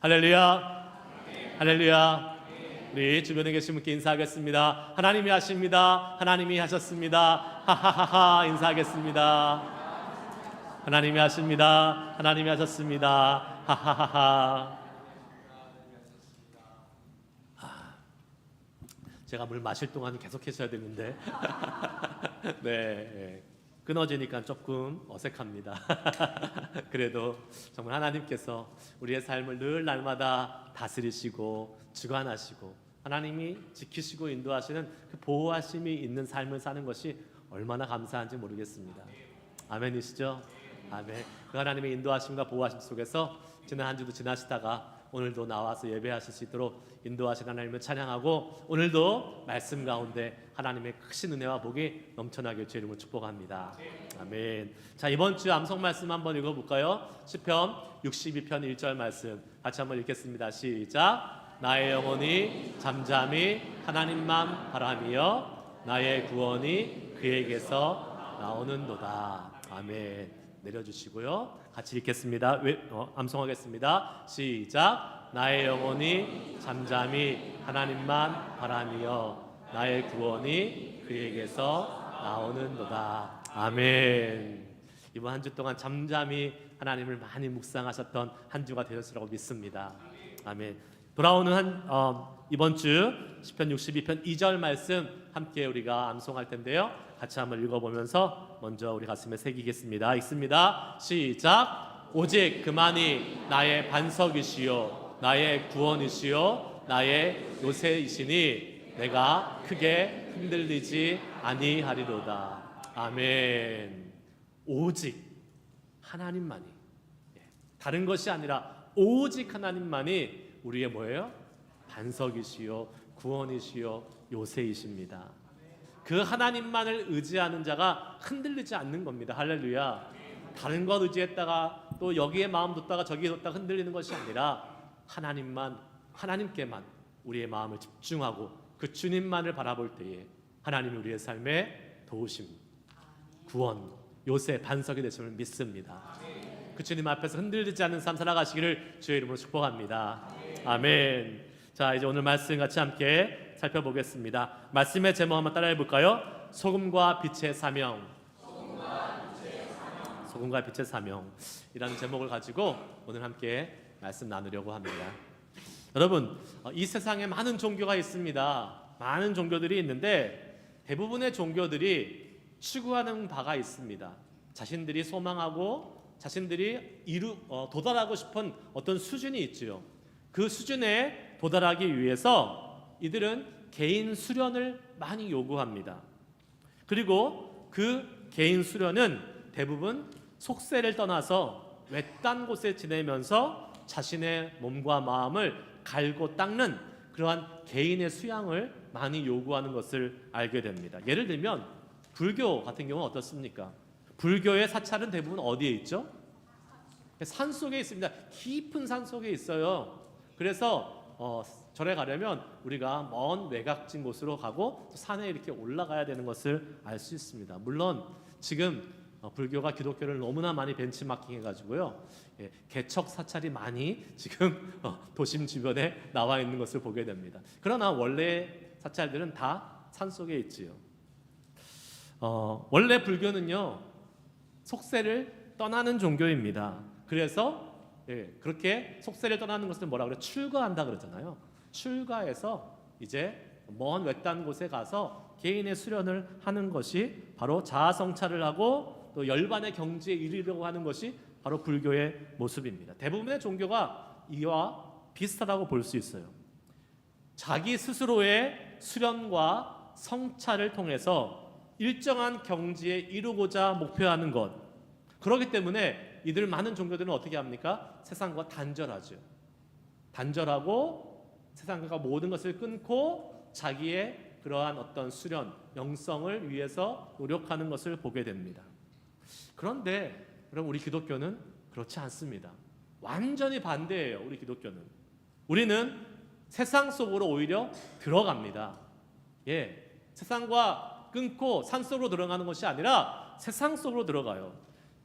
할렐루야. 할렐루야. 우리 주변에 계신 분께 인사하겠습니다. 하나님이 하십니다. 하나님이 하셨습니다. 하하하하 인사하겠습니다. 하나님이 하십니다. 하나님이 하셨습니다. 하하하하. 제가 물 마실 동안 계속 하셔야 되는데 네, 끊어지니까 조금 어색합니다. 그래도 정말 하나님께서 우리의 삶을 늘 날마다 다스리시고 주관하시고 하나님이 지키시고 인도하시는 그 보호하심이 있는 삶을 사는 것이 얼마나 감사한지 모르겠습니다. 아멘이시죠? 아멘. 그 하나님의 인도하심과 보호하심 속에서 지난 한 주도 지나시다가 오늘도 나와서 예배하실 수 있도록 인도하신 하나님을 찬양하고 오늘도 말씀 가운데 하나님의 크신 은혜와 복이 넘쳐나길 주의 이름으로 축복합니다. 아멘. 자, 이번 주 암송 말씀 한번 읽어볼까요? 시편 62편 1절 말씀 같이 한번 읽겠습니다. 시작. 나의 영혼이 잠잠히 하나님만 바라며 나의 구원이 그에게서 나오는도다. 아멘. 내려주시고요. 같이 읽겠습니다. 암송하겠습니다. 시작. 나의 영혼이 잠잠히 하나님만 바라며 나의 구원이 그에게서 나오는도다. 아멘. 이번 한 주 동안 잠잠히 하나님을 많이 묵상하셨던 한 주가 되셨으라고 믿습니다. 아멘. 돌아오는 이번 주 시편 62편 2절 말씀 함께 우리가 암송할 텐데요. 같이 한번 읽어보면서 먼저 우리 가슴에 새기겠습니다. 읽습니다. 시작. 오직 그만이 나의 반석이시요 나의 구원이시요 나의 요새이시니 내가 크게 흔들리지 아니하리로다. 아멘. 오직 하나님만이, 다른 것이 아니라 오직 하나님만이 우리의 뭐예요? 반석이시요 구원이시요 요새이십니다. 그 하나님만을 의지하는 자가 흔들리지 않는 겁니다. 할렐루야. 다른 것 의지했다가 또 여기에 마음 뒀다가 저기에 뒀다가 흔들리는 것이 아니라 하나님만, 하나님께만 우리의 마음을 집중하고 그 주님만을 바라볼 때에 하나님이 우리의 삶에 도우심, 구원, 요새 반석이 되심을 믿습니다. 그 주님 앞에서 흔들리지 않는 삶 살아가시기를 주의 이름으로 축복합니다. 아멘. 자, 이제 오늘 말씀 같이 함께 살펴보겠습니다. 말씀의 제목 한번 따라해 볼까요? 소금과 빛의 사명. 소금과 빛의 사명이라는 제목을 가지고 오늘 함께 말씀 나누려고 합니다. 여러분, 이 세상에 많은 종교가 있습니다. 많은 종교들이 있는데 대부분의 종교들이 추구하는 바가 있습니다. 자신들이 소망하고 자신들이 도달하고 싶은 어떤 수준이 있지요. 그 수준에 도달하기 위해서 이들은 개인 수련을 많이 요구합니다. 그리고 그 개인 수련은 대부분 속세를 떠나서 외딴 곳에 지내면서 자신의 몸과 마음을 갈고 닦는 그러한 개인의 수양을 많이 요구하는 것을 알게 됩니다. 예를 들면 불교 같은 경우는 어떻습니까? 불교의 사찰은 대부분 어디에 있죠? 산 속에 있습니다. 깊은 산 속에 있어요. 그래서 절에 가려면 우리가 먼 외곽진 곳으로 가고 산에 이렇게 올라가야 되는 것을 알 수 있습니다. 물론 지금 불교가 기독교를 너무나 많이 벤치마킹 해가지고요, 개척 사찰이 많이 지금 도심 주변에 나와 있는 것을 보게 됩니다. 그러나 원래 사찰들은 다 산 속에 있지요. 원래 불교는요 속세를 떠나는 종교입니다. 그래서 그렇게 속세를 떠나는 것을 뭐라 그래요? 출가한다 그러잖아요. 출가해서 이제 먼 외딴 곳에 가서 개인의 수련을 하는 것이 바로 자아성찰을 하고 또 열반의 경지에 이르려고 하는 것이 바로 불교의 모습입니다. 대부분의 종교가 이와 비슷하다고 볼 수 있어요. 자기 스스로의 수련과 성찰을 통해서 일정한 경지에 이루고자 목표하는 것. 그렇기 때문에 이들 많은 종교들은 어떻게 합니까? 세상과 단절하죠. 단절하고 세상과 모든 것을 끊고 자기의 그러한 어떤 수련, 영성을 위해서 노력하는 것을 보게 됩니다. 그런데 그럼 우리 기독교는 그렇지 않습니다. 완전히 반대예요. 우리 기독교는. 우리는 세상 속으로 오히려 들어갑니다. 세상과 끊고 산속으로 들어가는 것이 아니라 세상 속으로 들어가요.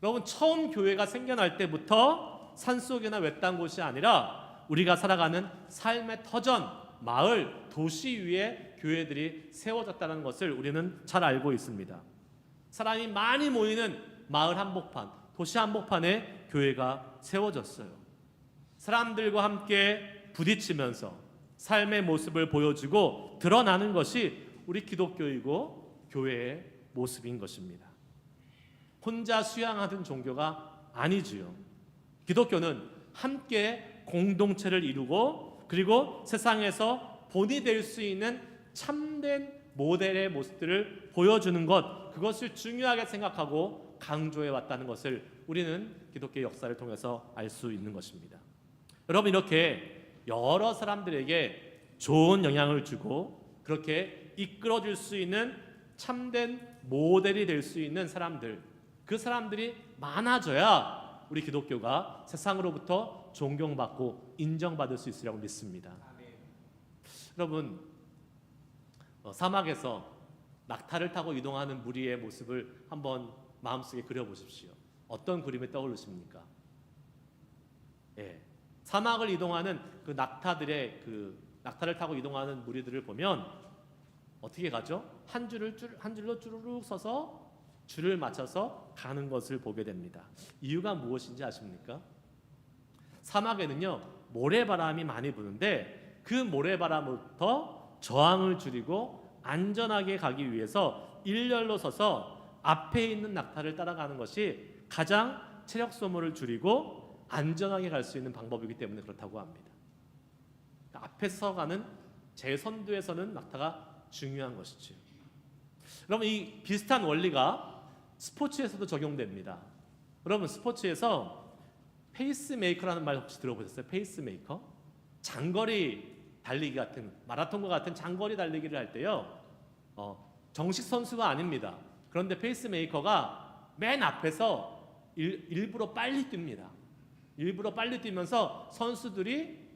여러분, 처음 교회가 생겨날 때부터 산속이나 외딴 곳이 아니라 우리가 살아가는 삶의 터전, 마을, 도시 위에 교회들이 세워졌다는 것을 우리는 잘 알고 있습니다. 사람이 많이 모이는 마을 한복판, 도시 한복판에 교회가 세워졌어요. 사람들과 함께 부딪히면서 삶의 모습을 보여주고 드러나는 것이 우리 기독교이고 교회의 모습인 것입니다. 혼자 수양하던 종교가 아니지요. 기독교는 함께 공동체를 이루고 그리고 세상에서 본이 될 수 있는 참된 모델의 모습들을 보여주는 것, 그것을 중요하게 생각하고 강조해 왔다는 것을 우리는 기독교의 역사를 통해서 알 수 있는 것입니다. 여러분, 이렇게 여러 사람들에게 좋은 영향을 주고 그렇게 이끌어줄 수 있는 참된 모델이 될 수 있는 사람들, 그 사람들이 많아져야 우리 기독교가 세상으로부터 존경받고 인정받을 수 있으리라고 믿습니다. 여러분, 사막에서 낙타를 타고 이동하는 무리의 모습을 한번 마음속에 그려보십시오. 어떤 그림이 떠오르십니까? 사막을 이동하는 그 낙타들의 낙타를 타고 이동하는 무리들을 보면 어떻게 가죠? 한 줄로 쭈르륵 서서 줄을 맞춰서 가는 것을 보게 됩니다. 이유가 무엇인지 아십니까? 사막에는요, 모래바람이 많이 부는데 그 모래바람부터 저항을 줄이고 안전하게 가기 위해서 일렬로 서서 앞에 있는 낙타를 따라가는 것이 가장 체력 소모를 줄이고 안전하게 갈 수 있는 방법이기 때문에 그렇다고 합니다. 앞에서 가는 제선두에서는 낙타가 중요한 것이죠. 여러분, 이 비슷한 원리가 스포츠에서도 적용됩니다. 여러분, 스포츠에서 페이스메이커라는 말 혹시 들어보셨어요? 페이스메이커? 장거리 달리기 같은, 마라톤과 같은 장거리 달리기를 할 때요, 정식 선수가 아닙니다. 그런데 페이스메이커가 맨 앞에서 일부러 빨리 뜁니다. 일부러 빨리 뛰면서 선수들이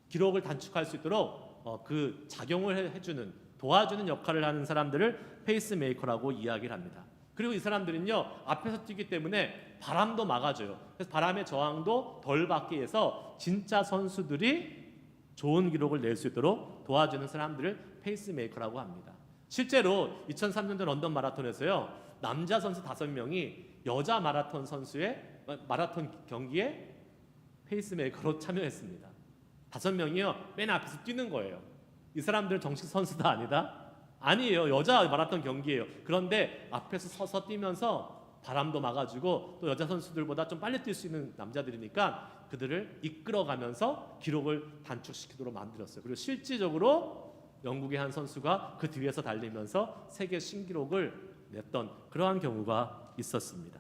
기록을 단축할 수 있도록 그 작용을 해주는, 도와주는 역할을 하는 사람들을 페이스메이커라고 이야기를 합니다. 그리고 이 사람들은요, 앞에서 뛰기 때문에 바람도 막아줘요. 그래서 바람의 저항도 덜 받게 해서 진짜 선수들이 좋은 기록을 낼 수 있도록 도와주는 사람들을 페이스메이커라고 합니다. 실제로 2003년도 런던 마라톤에서요, 남자 선수 5명이 여자 마라톤 선수의 마라톤 경기에 페이스메이커로 참여했습니다. 5명이요, 맨 앞에서 뛰는 거예요. 이 사람들은 정식 선수도 아니에요. 여자 마라톤 경기예요. 그런데 앞에서 서서 뛰면서 바람도 막아주고 또 여자 선수들보다 좀 빨리 뛸 수 있는 남자들이니까 그들을 이끌어가면서 기록을 단축시키도록 만들었어요. 그리고 실질적으로 영국의 한 선수가 그 뒤에서 달리면서 세계 신기록을 냈던 그러한 경우가 있었습니다.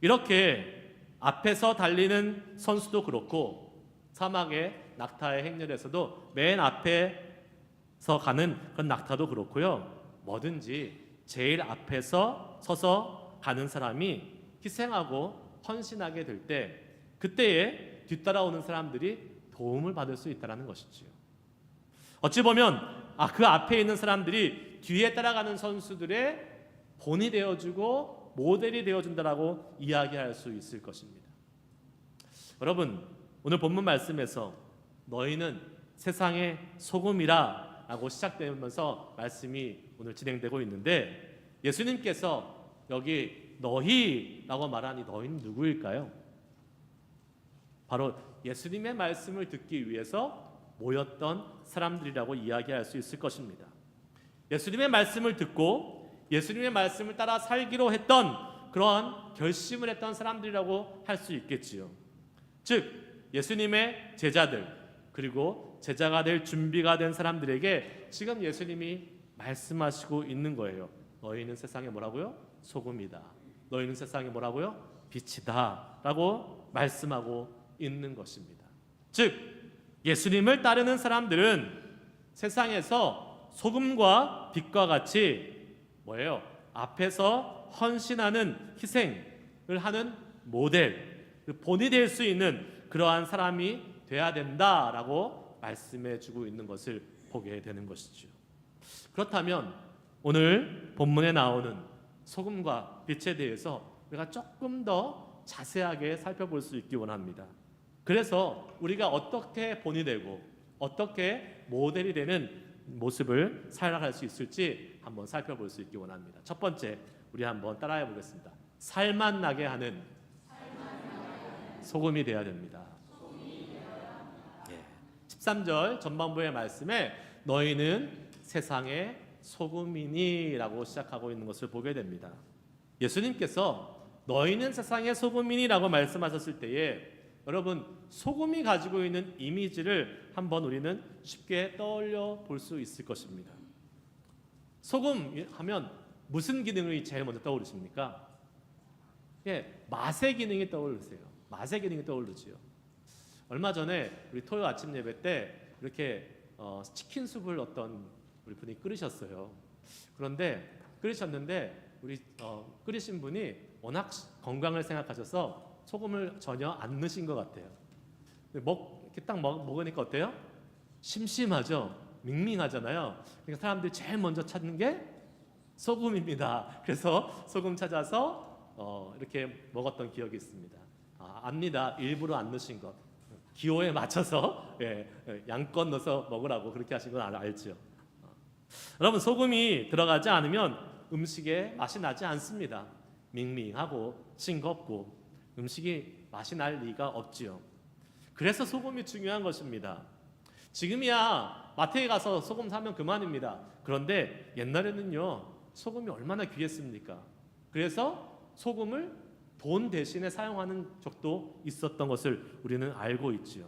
이렇게 앞에서 달리는 선수도 그렇고 사막의 낙타의 행렬에서도 맨 앞에서 가는 그런 낙타도 그렇고요. 뭐든지 제일 앞에서 서서 가는 사람이 희생하고 헌신하게 될 때 그때에 뒤따라오는 사람들이 도움을 받을 수 있다는 것이지요. 어찌 보면 그 앞에 있는 사람들이 뒤에 따라가는 선수들의 본이 되어주고 모델이 되어준다라고 이야기할 수 있을 것입니다. 여러분, 오늘 본문 말씀에서 너희는 세상의 소금이라 라고 시작되면서 말씀이 오늘 진행되고 있는데 예수님께서 여기 너희라고 말하니 너희는 누구일까요? 바로 예수님의 말씀을 듣기 위해서 모였던 사람들이라고 이야기할 수 있을 것입니다. 예수님의 말씀을 듣고 예수님의 말씀을 따라 살기로 했던 그러한 결심을 했던 사람들이라고 할 수 있겠지요. 즉 예수님의 제자들 그리고 제자가 될 준비가 된 사람들에게 지금 예수님이 말씀하시고 있는 거예요. 너희는 세상에 뭐라고요? 소금이다. 너희는 세상에 뭐라고요? 빛이다 라고 말씀하고 있는 것입니다. 즉 예수님을 따르는 사람들은 세상에서 소금과 빛과 같이 뭐예요? 앞에서 헌신하는 희생을 하는 모델, 본이 될 수 있는 그러한 사람이 돼야 된다라고 말씀해주고 있는 것을 보게 되는 것이죠. 그렇다면 오늘 본문에 나오는 소금과 빛에 대해서 우리가 조금 더 자세하게 살펴볼 수 있기 원합니다. 그래서 우리가 어떻게 본이 되고 어떻게 모델이 되는 모습을 살아갈 수 있을지 한번 살펴볼 수 있기 원합니다. 첫 번째, 우리 한번 따라해 보겠습니다. 살맛 나게 하는 소금이 되어야 됩니다. 13절 전반부의 말씀에 너희는 세상의 소금이니라고 시작하고 있는 것을 보게 됩니다. 예수님께서 너희는 세상의 소금이니라고 말씀하셨을 때에 여러분, 소금이 가지고 있는 이미지를 한번 우리는 쉽게 떠올려 볼 수 있을 것입니다. 소금 하면 무슨 기능이 제일 먼저 떠오르십니까? 맛의 기능이 떠오르세요. 맛의 기능이 떠오르지요. 얼마 전에 우리 토요 아침 예배 때 이렇게 치킨 sup을 어떤 우리 분이 끓이셨어요. 그런데 끓이셨는데 우리 끓이신 분이 워낙 건강을 생각하셔서 소금을 전혀 안 넣으신 것 같아요. 이렇게 딱 먹으니까 어때요? 심심하죠. 밍밍하잖아요. 그러니까 사람들이 제일 먼저 찾는 게 소금입니다. 그래서 소금 찾아서 이렇게 먹었던 기억이 있습니다. 압니다. 일부러 안 넣으신 것. 기호에 맞춰서 양껏 넣어서 먹으라고 그렇게 하신 건 알죠. 여러분, 소금이 들어가지 않으면 음식에 맛이 나지 않습니다. 밍밍하고 싱겁고 음식이 맛이 날 리가 없지요. 그래서 소금이 중요한 것입니다. 지금이야 마트에 가서 소금 사면 그만입니다. 그런데 옛날에는요, 소금이 얼마나 귀했습니까? 그래서 소금을 돈 대신에 사용하는 적도 있었던 것을 우리는 알고 있지요.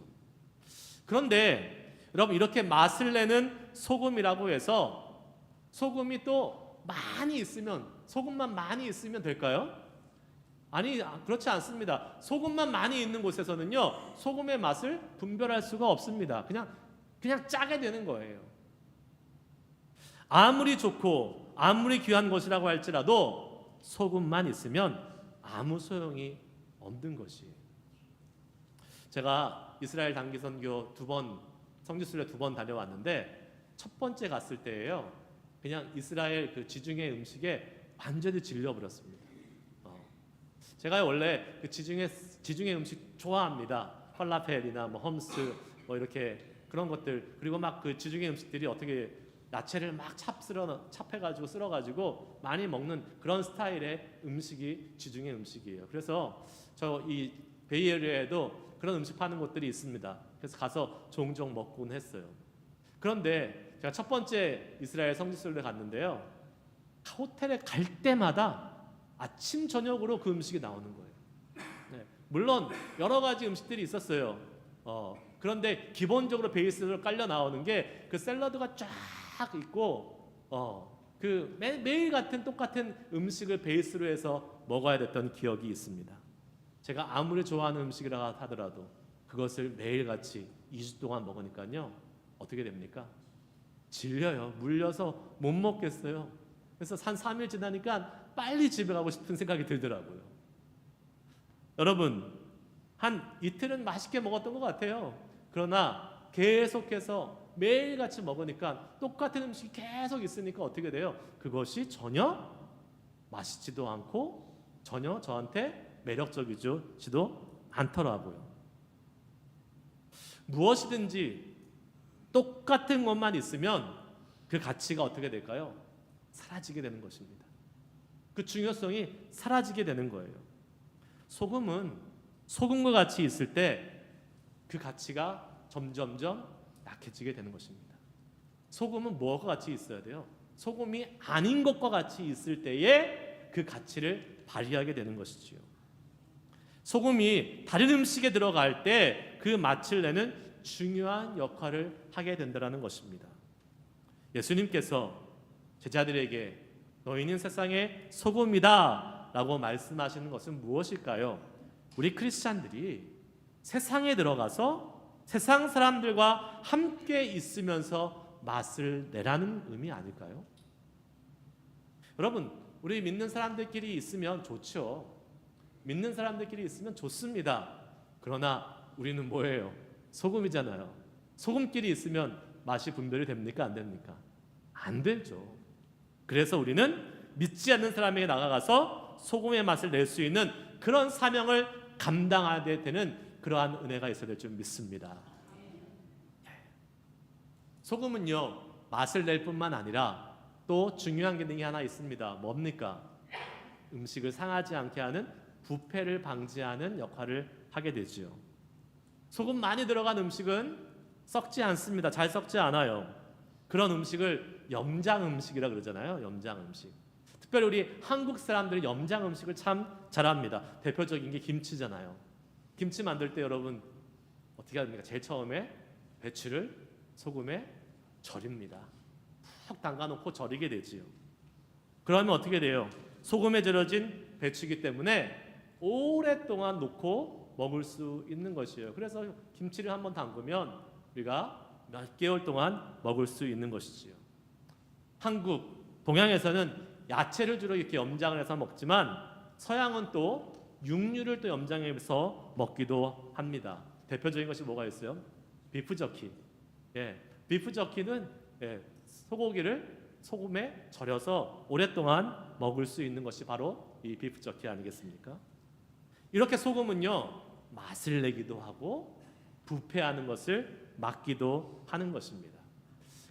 그런데 여러분, 이렇게 맛을 내는 소금이라고 해서 소금이 또 많이 있으면, 소금만 많이 있으면 될까요? 아니, 그렇지 않습니다. 소금만 많이 있는 곳에서는요, 소금의 맛을 분별할 수가 없습니다. 그냥 짜게 되는 거예요. 아무리 좋고 아무리 귀한 것이라고 할지라도 소금만 있으면 아무 소용이 없는 것이에요. 제가 이스라엘 단기 선교 성지순례 2번 다녀왔는데 첫 번째 갔을 때예요. 그냥 이스라엘 그 지중해 음식에 완전히 질려버렸습니다. 제가 원래 그 지중해 음식 좋아합니다. 팔라펠이나 험스 이렇게 그런 것들, 그리고 막 그 지중해 음식들이 어떻게 야채를 막 찹해가지고 쓸어가지고 많이 먹는 그런 스타일의 음식이 지중해 음식이에요. 그래서 저 이 베이에리아에도 그런 음식 파는 곳들이 있습니다. 그래서 가서 종종 먹곤 했어요. 그런데 제가 첫 번째 이스라엘 성지순례 갔는데요, 호텔에 갈 때마다 아침 저녁으로 그 음식이 나오는 거예요. 물론 여러 가지 음식들이 있었어요. 그런데 기본적으로 베이스로 깔려 나오는 게 그 샐러드가 쫙 있고 그 매일 같은 똑같은 음식을 베이스로 해서 먹어야 됐던 기억이 있습니다. 제가 아무리 좋아하는 음식이라 하더라도 그것을 매일같이 2주 동안 먹으니까요, 어떻게 됩니까? 질려요. 물려서 못 먹겠어요. 그래서 한 3일 지나니까 빨리 집에 가고 싶은 생각이 들더라고요. 여러분, 한 이틀은 맛있게 먹었던 것 같아요. 그러나 계속해서 매일같이 먹으니까 똑같은 음식이 계속 있으니까 어떻게 돼요? 그것이 전혀 맛있지도 않고 전혀 저한테 매력적이지도 않더라고요. 무엇이든지 똑같은 것만 있으면 그 가치가 어떻게 될까요? 사라지게 되는 것입니다. 그 중요성이 사라지게 되는 거예요. 소금은 소금과 같이 있을 때 그 가치가 점점점 약해지게 되는 것입니다. 소금은 무엇과 같이 있어야 돼요? 소금이 아닌 것과 같이 있을 때에 그 가치를 발휘하게 되는 것이지요. 소금이 다른 음식에 들어갈 때 그 맛을 내는 중요한 역할을 하게 된다는 것입니다. 예수님께서 제자들에게 너희는 세상의 소금이다 라고 말씀하시는 것은 무엇일까요? 우리 크리스찬들이 세상에 들어가서 세상 사람들과 함께 있으면서 맛을 내라는 의미 아닐까요? 여러분, 우리 믿는 사람들끼리 있으면 좋죠. 믿는 사람들끼리 있으면 좋습니다. 그러나 우리는 뭐예요? 소금이잖아요. 소금끼리 있으면 맛이 분별이 됩니까? 안 됩니까? 안 되죠. 그래서 우리는 믿지 않는 사람에게 나가가서 소금의 맛을 낼 수 있는 그런 사명을 감당하게 되는 그러한 은혜가 있어야 될 줄 믿습니다. 소금은요, 맛을 낼 뿐만 아니라 또 중요한 기능이 하나 있습니다. 뭡니까? 음식을 상하지 않게 하는 부패를 방지하는 역할을 하게 되지요. 소금 많이 들어간 음식은 썩지 않습니다. 잘 썩지 않아요. 그런 음식을 염장 음식이라 그러잖아요. 염장 음식. 특별히 우리 한국 사람들이 염장 음식을 참 잘합니다. 대표적인 게 김치잖아요. 김치 만들 때 여러분 어떻게 합니까? 제일 처음에 배추를 소금에 절입니다. 푹 담가놓고 절이게 되지요. 그러면 어떻게 돼요? 소금에 절여진 배추이기 때문에 오랫동안 놓고 먹을 수 있는 것이에요. 그래서 김치를 한번 담그면 우리가 몇 개월 동안 먹을 수 있는 것이지요. 한국, 동양에서는 야채를 주로 이렇게 염장을 해서 먹지만 서양은 또 육류를 또 염장해서 먹기도 합니다. 대표적인 것이 뭐가 있어요? 비프 저키. 비프 저키는 소고기를 소금에 절여서 오랫동안 먹을 수 있는 것이 바로 이 비프 저키 아니겠습니까? 이렇게 소금은요, 맛을 내기도 하고 부패하는 것을 막기도 하는 것입니다.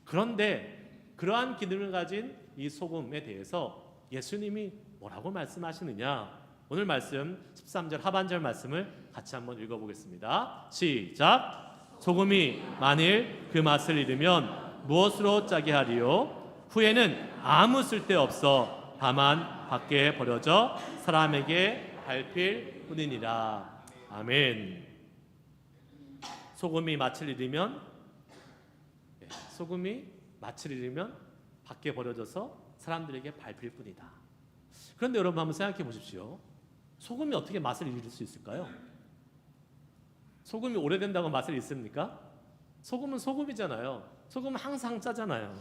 그런데 그러한 기능을 가진 이 소금에 대해서 예수님이 뭐라고 말씀하시느냐? 오늘 말씀 13절 하반절 말씀을 같이 한번 읽어보겠습니다. 시작! 소금이 만일 그 맛을 잃으면 무엇으로 짜게 하리요? 후에는 아무 쓸데없어 다만 밖에 버려져 사람에게 밟힐 뿐이니라. 아멘. 소금이 맛을 잃으면 밖에 버려져서 사람들에게 밟힐 뿐이다. 그런데 여러분 한번 생각해 보십시오. 소금이 어떻게 맛을 잃을 수 있을까요? 소금이 오래된다고 맛을 잃습니까? 소금은 소금이잖아요. 소금은 항상 짜잖아요.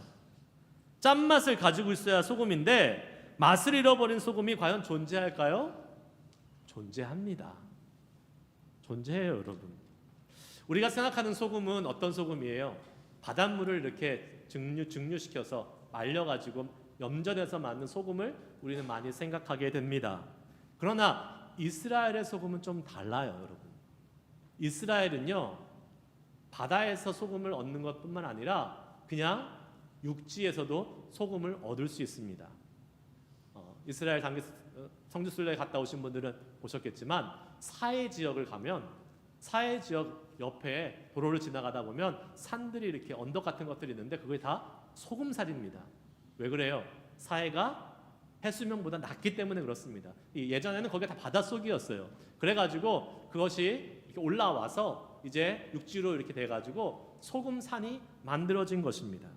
짠맛을 가지고 있어야 소금인데 맛을 잃어버린 소금이 과연 존재할까요? 존재합니다. 존재해요, 여러분. 우리가 생각하는 소금은 어떤 소금이에요? 바닷물을 이렇게 증류시켜서 말려가지고 염전해서 만든 소금을 우리는 많이 생각하게 됩니다. 그러나 이스라엘의 소금은 좀 달라요, 여러분. 이스라엘은요, 바다에서 소금을 얻는 것뿐만 아니라 그냥 육지에서도 소금을 얻을 수 있습니다. 이스라엘 성지순례 갔다 오신 분들은 보셨겠지만 사해 지역을 가면 사해 지역 옆에 도로를 지나가다 보면 산들이 이렇게 언덕 같은 것들이 있는데 그게 다 소금살입니다. 왜 그래요? 사해가 해수면보다 낮기 때문에 그렇습니다. 예전에는 거기가 다 바닷속이었어요. 그래가지고 그것이 이렇게 올라와서 이제 육지로 이렇게 돼가지고 소금산이 만들어진 것입니다.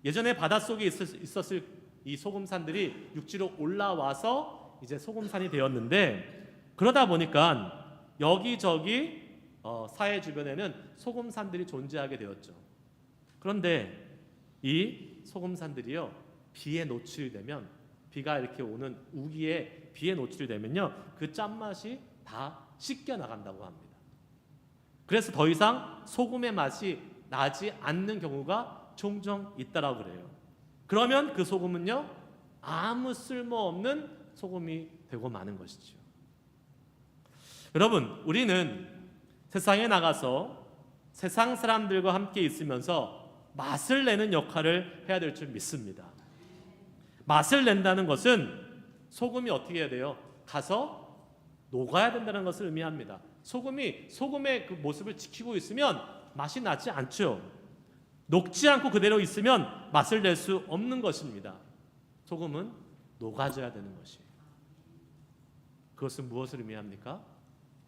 예전에 바닷속에 있었을 이 소금산들이 육지로 올라와서 이제 소금산이 되었는데 그러다 보니까 여기저기 사해 주변에는 소금산들이 존재하게 되었죠. 그런데 이 소금산들이요, 비에 노출되면, 비가 이렇게 오는 우기에 비에 노출되면요, 그 짠맛이 다 씻겨 나간다고 합니다. 그래서 더 이상 소금의 맛이 나지 않는 경우가 종종 있다라고 그래요. 그러면 그 소금은요, 아무 쓸모없는 소금이 되고 마는 것이죠. 여러분, 우리는 세상에 나가서 세상 사람들과 함께 있으면서 맛을 내는 역할을 해야 될 줄 믿습니다. 맛을 낸다는 것은 소금이 어떻게 해야 돼요? 가서 녹아야 된다는 것을 의미합니다. 소금이 소금의 그 모습을 지키고 있으면 맛이 나지 않죠. 녹지 않고 그대로 있으면 맛을 낼 수 없는 것입니다. 소금은 녹아져야 되는 것이에요. 그것은 무엇을 의미합니까?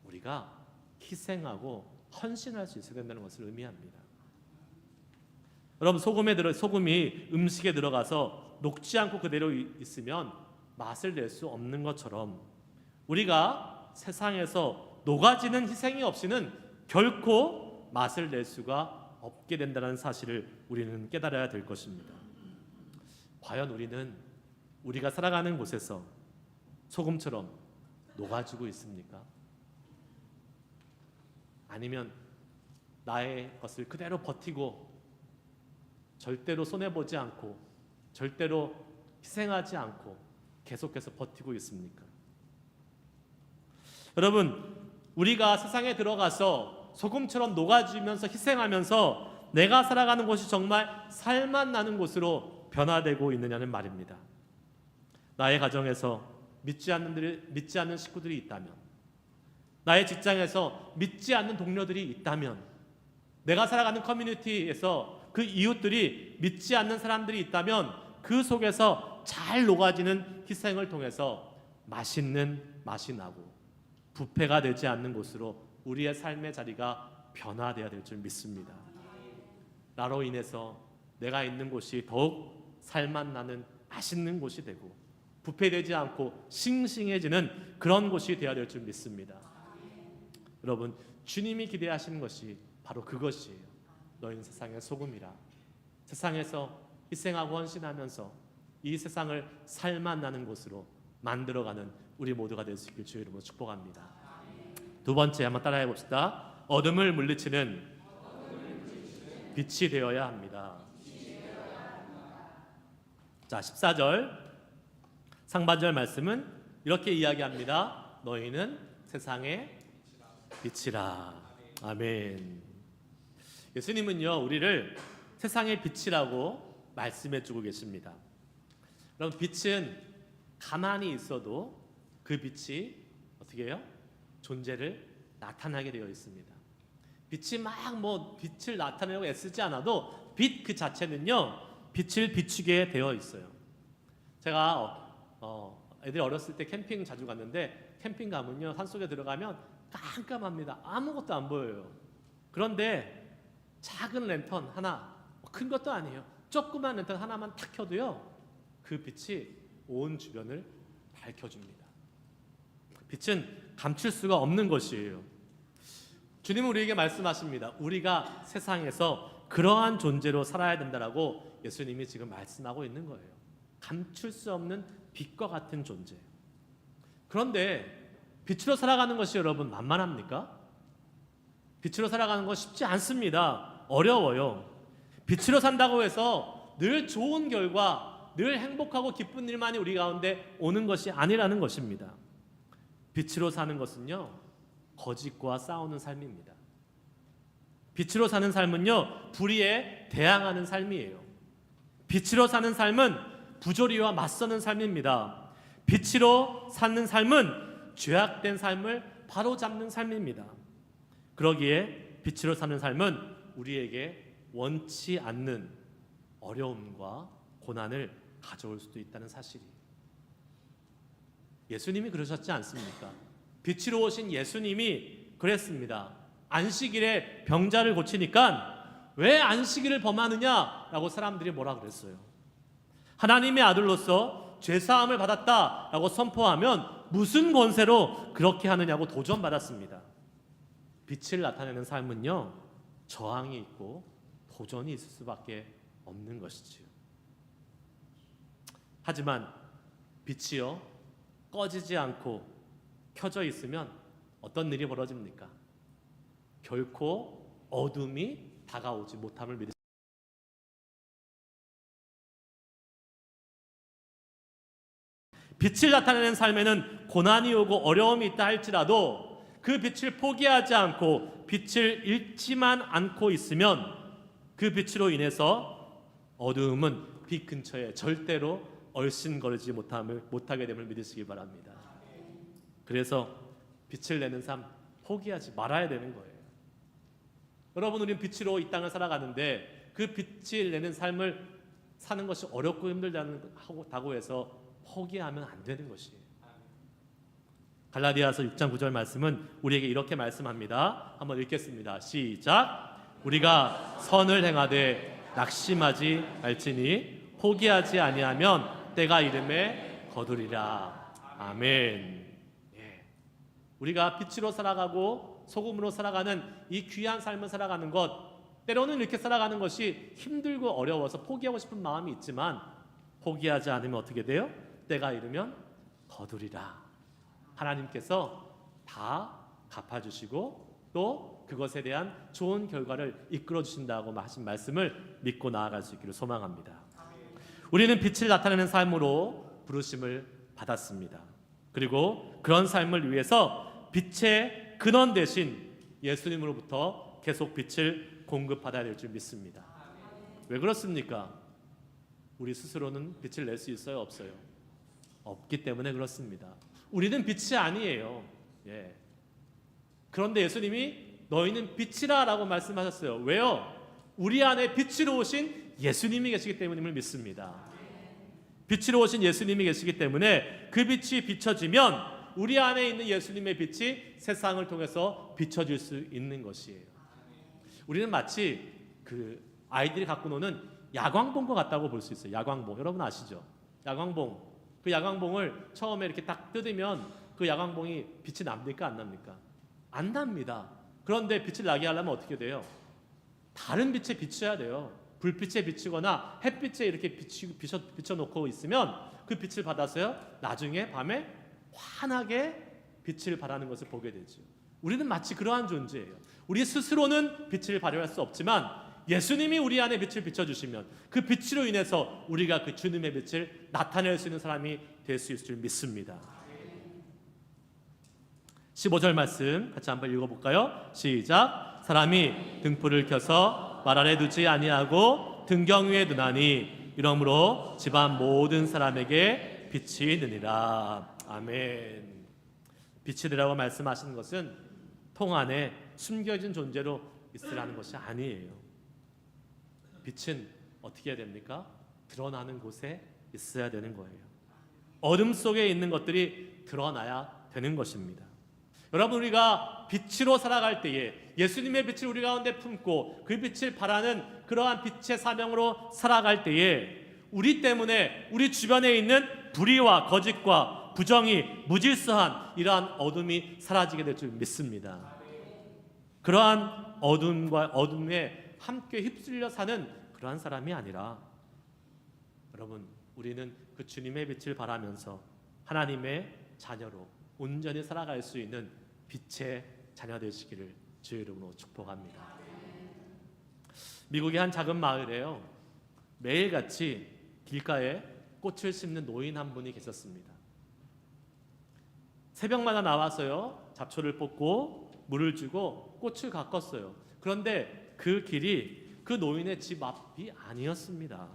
우리가 희생하고 헌신할 수 있어야 된다는 것을 의미합니다. 여러분, 소금이 음식에 들어가서 녹지 않고 그대로 있으면 맛을 낼 수 없는 것처럼 우리가 세상에서 녹아지는 희생이 없이는 결코 맛을 낼 수가 없게 된다는 사실을 우리는 깨달아야 될 것입니다. 과연 우리는 우리가 살아가는 곳에서 소금처럼 녹아지고 있습니까? 아니면 나의 것을 그대로 버티고 절대로 손해보지 않고 절대로 희생하지 않고 계속해서 버티고 있습니까? 여러분, 우리가 세상에 들어가서 소금처럼 녹아지면서 희생하면서 내가 살아가는 곳이 정말 살맛 나는 곳으로 변화되고 있느냐는 말입니다. 나의 가정에서 믿지 않는 식구들이 있다면, 나의 직장에서 믿지 않는 동료들이 있다면, 내가 살아가는 커뮤니티에서 그 이웃들이 믿지 않는 사람들이 있다면 그 속에서 잘 녹아지는 희생을 통해서 맛있는 맛이 나고 부패가 되지 않는 곳으로 우리의 삶의 자리가 변화되어야 될 줄 믿습니다. 나로 인해서 내가 있는 곳이 더욱 살맛 나는 맛있는 곳이 되고 부패되지 않고 싱싱해지는 그런 곳이 되어야 될 줄 믿습니다. 여러분, 주님이 기대하시는 것이 바로 그것이에요. 너희는 세상의 소금이라. 세상에서 희생하고 헌신하면서 이 세상을 살맛 나는 곳으로 만들어가는 우리 모두가 될 수 있길 주의 이름으로 축복합니다. 두 번째 한번 따라해 봅시다. 어둠을 물리치는 빛이 되어야 합니다. 자, 14절 상반절 말씀은 이렇게 이야기합니다. 너희는 세상의 빛이라. 아멘. 예수님은요, 우리를 세상의 빛이라고 말씀해 주고 계십니다. 여러분, 빛은 가만히 있어도 그 빛이 어떻게 해요? 존재를 나타나게 되어 있습니다. 빛이 막 빛을 나타내려고 애쓰지 않아도 빛 그 자체는요, 빛을 비추게 되어 있어요. 제가 애들이 어렸을 때 캠핑 자주 갔는데, 캠핑 가면요, 산속에 들어가면 깜깜합니다. 아무것도 안 보여요. 그런데 작은 랜턴 하나, 큰 것도 아니에요. 조그만 랜턴 하나만 탁 켜도요, 그 빛이 온 주변을 밝혀줍니다. 빛은 감출 수가 없는 것이에요. 주님은 우리에게 말씀하십니다. 우리가 세상에서 그러한 존재로 살아야 된다라고 예수님이 지금 말씀하고 있는 거예요. 감출 수 없는 빛과 같은 존재. 그런데 빛으로 살아가는 것이 여러분 만만합니까? 빛으로 살아가는 건 쉽지 않습니다. 어려워요. 빛으로 산다고 해서 늘 좋은 결과, 늘 행복하고 기쁜 일만이 우리 가운데 오는 것이 아니라는 것입니다. 빛으로 사는 것은요, 거짓과 싸우는 삶입니다. 빛으로 사는 삶은요, 불의에 대항하는 삶이에요. 빛으로 사는 삶은 부조리와 맞서는 삶입니다. 빛으로 사는 삶은 죄악된 삶을 바로잡는 삶입니다. 그러기에 빛으로 사는 삶은 우리에게 원치 않는 어려움과 고난을 가져올 수도 있다는 사실이에요. 예수님이 그러셨지 않습니까? 빛으로 오신 예수님이 그랬습니다. 안식일에 병자를 고치니까 왜 안식일을 범하느냐라고 사람들이 뭐라 그랬어요. 하나님의 아들로서 죄사함을 받았다라고 선포하면 무슨 권세로 그렇게 하느냐고 도전받았습니다. 빛을 나타내는 삶은요, 저항이 있고 도전이 있을 수밖에 없는 것이지요. 하지만 빛이요, 꺼지지 않고 켜져 있으면 어떤 일이 벌어집니까? 결코 어둠이 다가오지 못함을 믿으십시오. 빛을 나타내는 삶에는 고난이 오고 어려움이 있다 할지라도 그 빛을 포기하지 않고 빛을 잃지만 않고 있으면 그 빛으로 인해서 어두움은 빛 근처에 절대로 얼씬거리지 못하게 됨을 믿으시기 바랍니다. 그래서 빛을 내는 삶 포기하지 말아야 되는 거예요. 여러분, 우리는 빛으로 이 땅을 살아가는데 그 빛을 내는 삶을 사는 것이 어렵고 힘들다고 해서 포기하면 안 되는 것이에요. 갈라디아서 6장 9절 말씀은 우리에게 이렇게 말씀합니다. 한번 읽겠습니다. 시작. 우리가 선을 행하되 낙심하지 말지니 포기하지 아니하면 때가 이름에 거두리라. 아멘. 우리가 빛으로 살아가고 소금으로 살아가는 이 귀한 삶을 살아가는 것, 때로는 이렇게 살아가는 것이 힘들고 어려워서 포기하고 싶은 마음이 있지만 포기하지 않으면 어떻게 돼요? 때가 이르면 거두리라. 하나님께서 다 갚아주시고 또 그것에 대한 좋은 결과를 이끌어 주신다고 하신 말씀을 믿고 나아갈 수 있기를 소망합니다. 우리는 빛을 나타내는 삶으로 부르심을 받았습니다. 그리고 그런 삶을 위해서 빛의 근원 대신 예수님으로부터 계속 빛을 공급받아야 될 줄 믿습니다. 왜 그렇습니까? 우리 스스로는 빛을 낼 수 있어요? 없어요? 없기 때문에 그렇습니다. 우리는 빛이 아니에요. 예. 그런데 예수님이 너희는 빛이라 라고 말씀하셨어요. 왜요? 우리 안에 빛으로 오신 예수님이 계시기 때문임을 믿습니다. 빛으로 오신 예수님이 계시기 때문에 그 빛이 비춰지면 우리 안에 있는 예수님의 빛이 세상을 통해서 비춰질 수 있는 것이에요. 우리는 마치 그 아이들이 갖고 노는 야광봉과 같다고 볼 수 있어요. 야광봉, 여러분 아시죠? 야광봉. 그 야광봉을 처음에 이렇게 딱 뜯으면 그 야광봉이 빛이 납니까 안 납니까? 안 납니다. 그런데 빛을 나게 하려면 어떻게 돼요? 다른 빛에 비춰야 돼요. 불빛에 비추거나 햇빛에 이렇게 비춰놓고 있으면 그 빛을 받아서요, 나중에 밤에 환하게 빛을 발하는 것을 보게 되죠. 우리는 마치 그러한 존재예요. 우리 스스로는 빛을 발휘할 수 없지만 예수님이 우리 안에 빛을 비춰주시면 그 빛으로 인해서 우리가 그 주님의 빛을 나타낼 수 있는 사람이 될 수 있을 줄 믿습니다. 15절 말씀 같이 한번 읽어볼까요? 시작. 사람이 등불을 켜서 말 아래 두지 아니하고 등경 위에 두나니 이러므로 집안 모든 사람에게 빛이 느니라. 아멘. 빛이 되라고 말씀하시는 것은 통 안에 숨겨진 존재로 있으라는 것이 아니에요. 빛은 어떻게 해야 됩니까? 드러나는 곳에 있어야 되는 거예요. 어둠 속에 있는 것들이 드러나야 되는 것입니다. 여러분, 우리가 빛으로 살아갈 때에 예수님의 빛을 우리 가운데 품고 그 빛을 발하는 그러한 빛의 사명으로 살아갈 때에 우리 때문에 우리 주변에 있는 불의와 거짓과 부정이 무질서한 이러한 어둠이 사라지게 될 줄 믿습니다. 그러한 어둠에 함께 휩쓸려 사는 그러한 사람이 아니라 여러분, 우리는 그 주님의 빛을 발하면서 하나님의 자녀로 온전히 살아갈 수 있는 빛의 자녀 되시기를 주의 이름으로 축복합니다. 미국의 한 작은 마을에요, 매일같이 길가에 꽃을 심는 노인 한 분이 계셨습니다. 새벽마다 나와서요, 잡초를 뽑고 물을 주고 꽃을 가꿨어요. 그런데 그 길이 그 노인의 집 앞이 아니었습니다.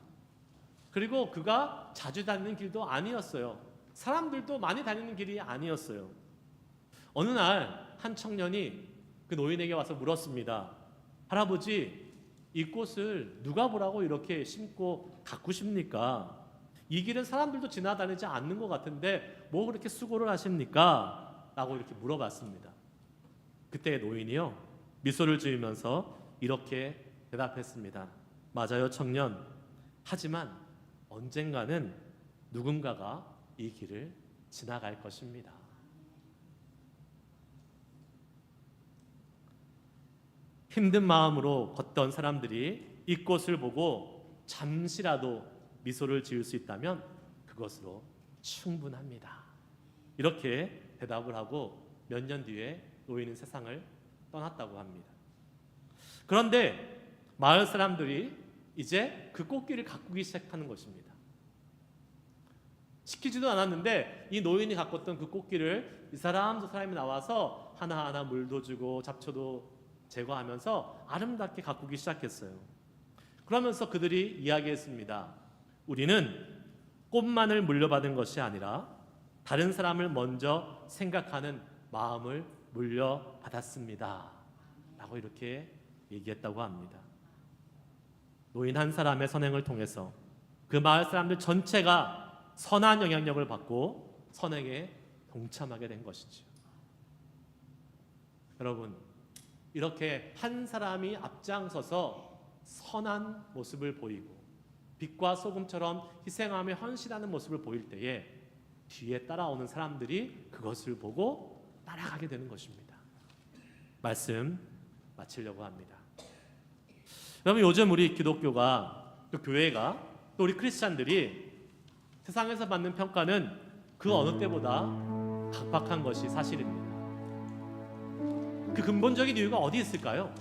그리고 그가 자주 다니는 길도 아니었어요. 사람들도 많이 다니는 길이 아니었어요. 어느 날 한 청년이 그 노인에게 와서 물었습니다. 할아버지, 이 꽃을 누가 보라고 이렇게 심고 가꾸십니까? 이 길은 사람들도 지나다니지 않는 것 같은데 뭐 그렇게 수고를 하십니까? 라고 이렇게 물어봤습니다. 그때 노인이요, 미소를 지으면서 이렇게 대답했습니다. 맞아요, 청년. 하지만 언젠가는 누군가가 이 길을 지나갈 것입니다. 힘든 마음으로 걷던 사람들이 이 꽃을 보고 잠시라도 미소를 지을 수 있다면 그것으로 충분합니다. 이렇게 대답을 하고 몇 년 뒤에 노인은 세상을 떠났다고 합니다. 그런데 마을 사람들이 이제 그 꽃길을 가꾸기 시작하는 것입니다. 시키지도 않았는데 이 노인이 가꿨던 그 꽃길을 이 사람 저 사람이 나와서 하나하나 물도 주고 잡초도 제거하면서 아름답게 가꾸기 시작했어요. 그러면서 그들이 이야기했습니다. 우리는 꽃만을 물려받은 것이 아니라 다른 사람을 먼저 생각하는 마음을 물려받았습니다. 라고 이렇게 얘기했다고 합니다. 노인 한 사람의 선행을 통해서 그 마을 사람들 전체가 선한 영향력을 받고 선행에 동참하게 된 것이죠. 여러분, 이렇게 한 사람이 앞장서서 선한 모습을 보이고 빛과 소금처럼 희생하며 헌신하는 모습을 보일 때에 뒤에 따라오는 사람들이 그것을 보고 따라가게 되는 것입니다. 말씀 마치려고 합니다. 여러분, 요즘 우리 기독교가, 또 교회가, 또 우리 크리스찬들이 세상에서 받는 평가는 그 어느 때보다 각박한 것이 사실입니다. 그 근본적인 이유가 어디 있을까요?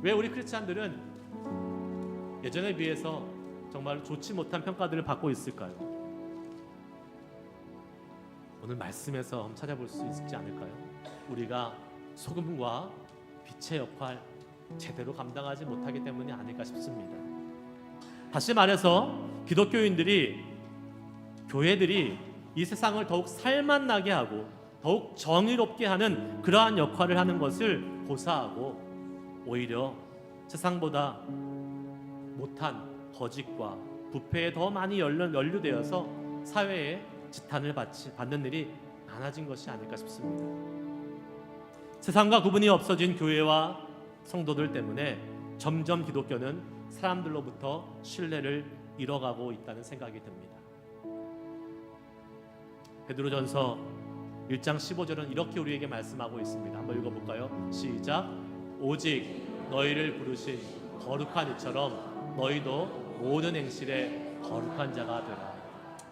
왜 우리 크리스찬들은 예전에 비해서 정말 좋지 못한 평가들을 받고 있을까요? 오늘 말씀에서 한번 찾아볼 수 있지 않을까요? 우리가 소금과 빛의 역할 제대로 감당하지 못하기 때문이 아닐까 싶습니다. 다시 말해서 기독교인들이, 교회들이 이 세상을 더욱 살맛나게 하고 더욱 정의롭게 하는 그러한 역할을 하는 것을 고사하고 오히려 세상보다 못한 거짓과 부패에 더 많이 연루되어서 사회에 지탄을 받는 일이 많아진 것이 아닐까 싶습니다. 세상과 구분이 없어진 교회와 성도들 때문에 점점 기독교는 사람들로부터 신뢰를 잃어가고 있다는 생각이 듭니다. 베드로전서 1장 15절은 이렇게 우리에게 말씀하고 있습니다. 한번 읽어볼까요? 시작. 오직 너희를 부르신 거룩한 이처럼 너희도 모든 행실에 거룩한 자가 되라.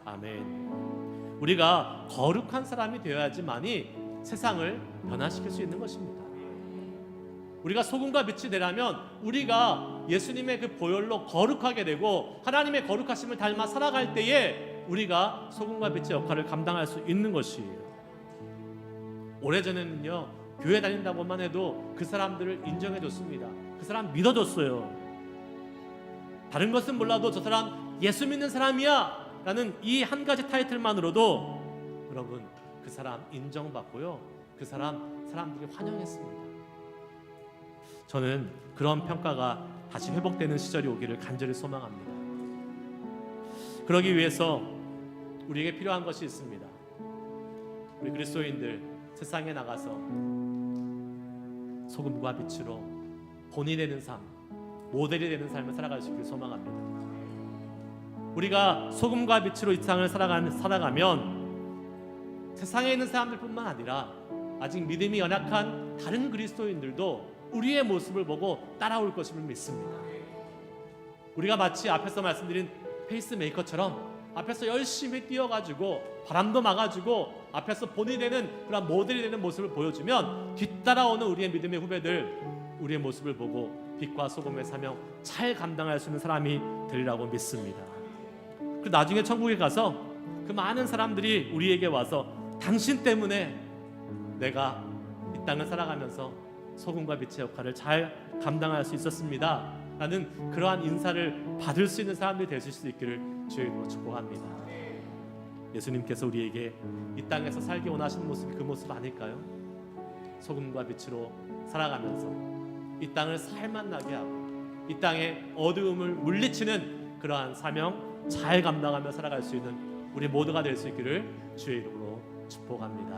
아멘. 우리가 거룩한 사람이 되어야지만이 세상을 변화시킬 수 있는 것입니다. 우리가 소금과 빛이 되려면 우리가 예수님의 그 보혈로 거룩하게 되고 하나님의 거룩하심을 닮아 살아갈 때에 우리가 소금과 빛의 역할을 감당할 수 있는 것이에요. 오래전에는요, 교회 다닌다고만 해도 그 사람들을 인정해줬습니다. 그 사람 믿어줬어요. 다른 것은 몰라도 저 사람 예수 믿는 사람이야 라는 이 한 가지 타이틀만으로도 여러분 그 사람 인정받고요, 그 사람들이 환영했습니다. 저는 그런 평가가 다시 회복되는 시절이 오기를 간절히 소망합니다. 그러기 위해서 우리에게 필요한 것이 있습니다. 우리 그리스도인들 세상에 나가서 소금과 빛으로 본이 되는 삶, 모델이 되는 삶을 살아갈 수 있기를 소망합니다. 우리가 소금과 빛으로 이 세상을 살아가면 세상에 있는 사람들뿐만 아니라 아직 믿음이 연약한 다른 그리스도인들도 우리의 모습을 보고 따라올 것임을 믿습니다. 우리가 마치 앞에서 말씀드린 페이스메이커처럼 앞에서 열심히 뛰어가지고 바람도 막아주고 앞에서 본이 되는 그런 모델이 되는 모습을 보여주면 뒤따라오는 우리의 믿음의 후배들 우리의 모습을 보고 빛과 소금의 사명 잘 감당할 수 있는 사람이 되리라고 믿습니다. 그리고 나중에 천국에 가서 그 많은 사람들이 우리에게 와서 당신 때문에 내가 이 땅을 살아가면서 소금과 빛의 역할을 잘 감당할 수 있었습니다 라는 그러한 인사를 받을 수 있는 사람들이 되실 수 있기를 주의 이름으로 축복합니다. 예수님께서 우리에게 이 땅에서 살기 원하시는 모습이 그 모습 아닐까요? 소금과 빛으로 살아가면서 이 땅을 살맛나게 하고 이 땅의 어두움을 물리치는 그러한 사명 잘 감당하며 살아갈 수 있는 우리 모두가 될 수 있기를 주의 이름으로 축복합니다.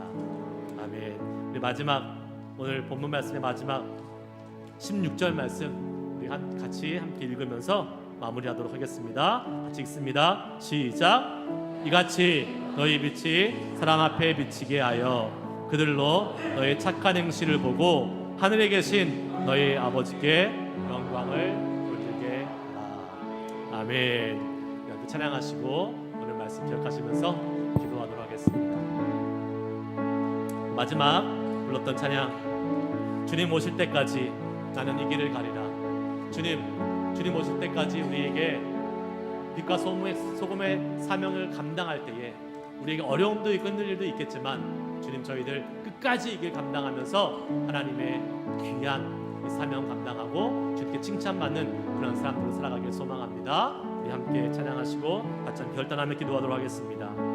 아멘. 우리 마지막 오늘 본문 말씀의 마지막 16절 말씀 우리 같이 함께 읽으면서 마무리하도록 하겠습니다. 같이 읽습니다. 시작. 이같이 너희 빛이 사람 앞에 비치게 하여 그들로 너희 착한 행실을 보고 하늘에 계신 너희 아버지께 영광을 돌리게 하라. 아멘. 찬양하시고 오늘 말씀 기억하시면서 기도하도록 하겠습니다. 마지막 불렀던 찬양, 주님 오실 때까지 나는 이 길을 가리라. 주님 오실 때까지 우리에게 빛과 소금의 사명을 감당할 때에 우리에게 어려움도 있고 힘든 일도 있겠지만 주님 저희들 끝까지 이 길 감당하면서 하나님의 귀한 이 사명 감당하고 주님께 칭찬받는 그런 사람들로 살아가길 소망합니다. 우리 함께 찬양하시고 같이 결단하며 기도하도록 하겠습니다.